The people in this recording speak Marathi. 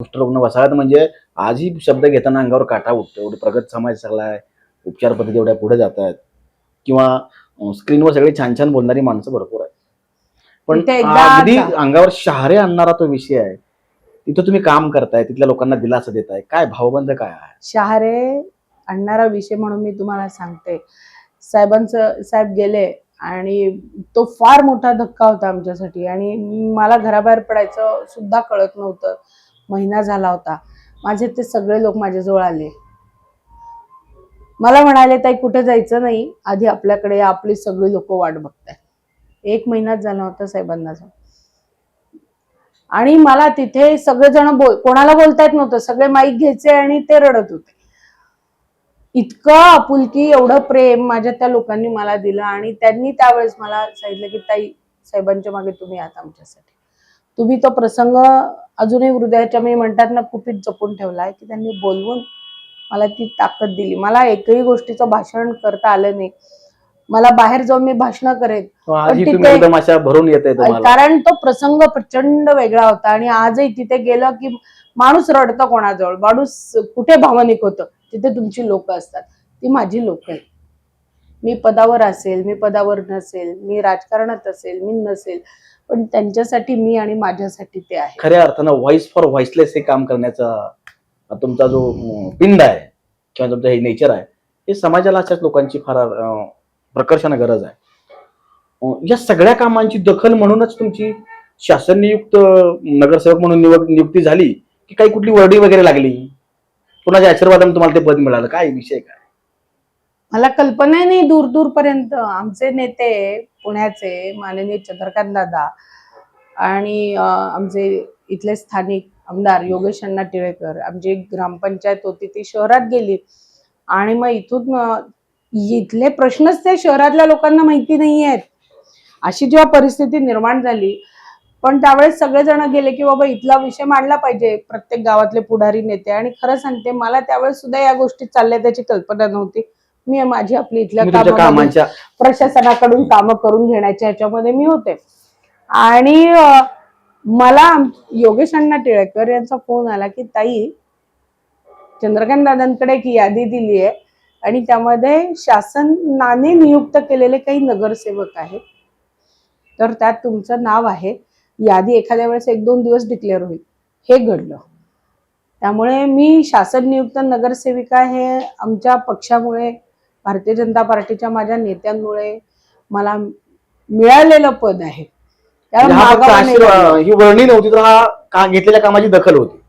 कुष्ठरुग्ण वसाहत म्हणजे आजही शब्द घेताना अंगावर काटा उठतो. एवढे प्रगत समाज सगळा आहे. उपचार पद्धती एवढ्या पुढे जात आहेत किंवा स्क्रीनवर सगळी छान-छान बोलणारी माणसं भरपूर आहेत. पण तिथे एकदा अगदी अंगावर शहारे आणणारा तो विषय आहे. तिथं तुम्ही काम करताय, तिथल्या लोकांना दिलासा देताय. काय भावबंध काय आहे? शहारे आणणारा विषय म्हणून मी तुम्हाला सांगते. साहेब गेले आणि तो फार मोठा धक्का होता आमच्यासाठी आणि मला घराबाहेर पडायचं सुद्धा कळत नव्हतं. महिना झाला होता. माझे ते सगळे लोक माझ्याजवळ आले. मला म्हणाले, ताई कुठे जायचं नाही, आधी आपल्याकडे या, आपली सगळी लोक वाट बघताय. 1 महिनाच झाला होता साहेबांना जाऊन. आणि मला तिथे सगळेजण कोणाला बोलता येत नव्हतं. सगळे माईक घ्यायचे आणि ते रडत होते. इतकं आपुलकी, एवढं प्रेम माझ्या त्या लोकांनी मला दिलं आणि त्यांनी त्यावेळेस मला सांगितलं की ताई, साहेबांच्या मागे तुम्ही आहात आमच्यासाठी. तुम्ही तो प्रसंग अजूनही हृदयाच्या मी म्हणतात ना कुपीत जपून ठेवलाय की त्यांनी बोलवून मला ती ताकद दिली. मला एकही गोष्टीचं भाषण करता आलं नाही. मला बाहेर जाऊन मी भाषण करेन, आजही तुम्ही एकदम अशा भरून येते तुम्हाला. कारण तो प्रसंग प्रचंड वेगळा होता आणि आजही तिथे गेलं की माणूस रडतं कोणाजवळ, माणूस कुठे भावनिक होतं, तिथे तुमची लोक असतात. ती माझी लोक आहेत. मी पदावर असेल, मी पदावर नसेल, मी राजकारणात असेल, मी नसेल, पण त्यांच्यासाठी मी आणि माझ्यासाठी ते आहे. खऱ्या अर्थानं व्हॉइस फॉर व्हॉइसलेस हे काम करण्याचा तुमचा जो पिंड आहे किंवा तुमचं हे नेचर आहे, हे समाजाला अशाच लोकांची फार प्रकर्षानं गरज आहे. या सगळ्या कामांची दखल म्हणूनच तुमची शासन नियुक्त नगरसेवक म्हणून नियुक्ती झाली की काही कुठली वर्दी वगैरे लागली? कुणाच्या आशीर्वादाने तुम्हाला ते पद मिळालं? काय विषय काय? मला कल्पना नाही दूर दूर पर्यंत. आमचे नेते पुण्याचे माननीय चंद्रकांत दादा आणि आमचे इथले स्थानिक आमदार योगेश अण्णा टिळेकर, आमची ग्रामपंचायत होती ती शहरात गेली आणि मग इथून इथले प्रश्नच ते शहरातल्या लोकांना माहिती नाही आहेत. अशी जेव्हा परिस्थिती निर्माण झाली, पण त्यावेळेस सगळेजण गेले की बाबा इथला विषय मांडला पाहिजे, प्रत्येक गावातले पुढारी नेते. आणि खरं सांगते, मला त्यावेळेस सुद्धा या गोष्टी चालल्या त्याची कल्पना नव्हती. मी माझी आपली इथल्या कामाच्या प्रशासनाकडून कामं करून घेण्याच्या ह्याच्यामध्ये मी होते. आणि मला योगेश अण्णा टिळेकर यांचा फोन आला की ताई, चंद्रकांत दादांकडे एक यादी दिली आहे आणि त्यामध्ये शासनाने नियुक्त केलेले काही नगरसेवक आहेत, तर त्यात तुमचं नाव आहे. यादी एखाद्या वेळेस 1-2 दिवस डिक्लेअर होईल. हे घडलं. त्यामुळे मी शासन नियुक्त नगरसेविका हे आमच्या पक्षामुळे, भारतीय जनता पार्टीच्या माझ्या नेत्यांमुळे मला मिळालेलं पद आहे. ही वर्णी नव्हती, तर हा घेतलेल्या कामाची दखल होती.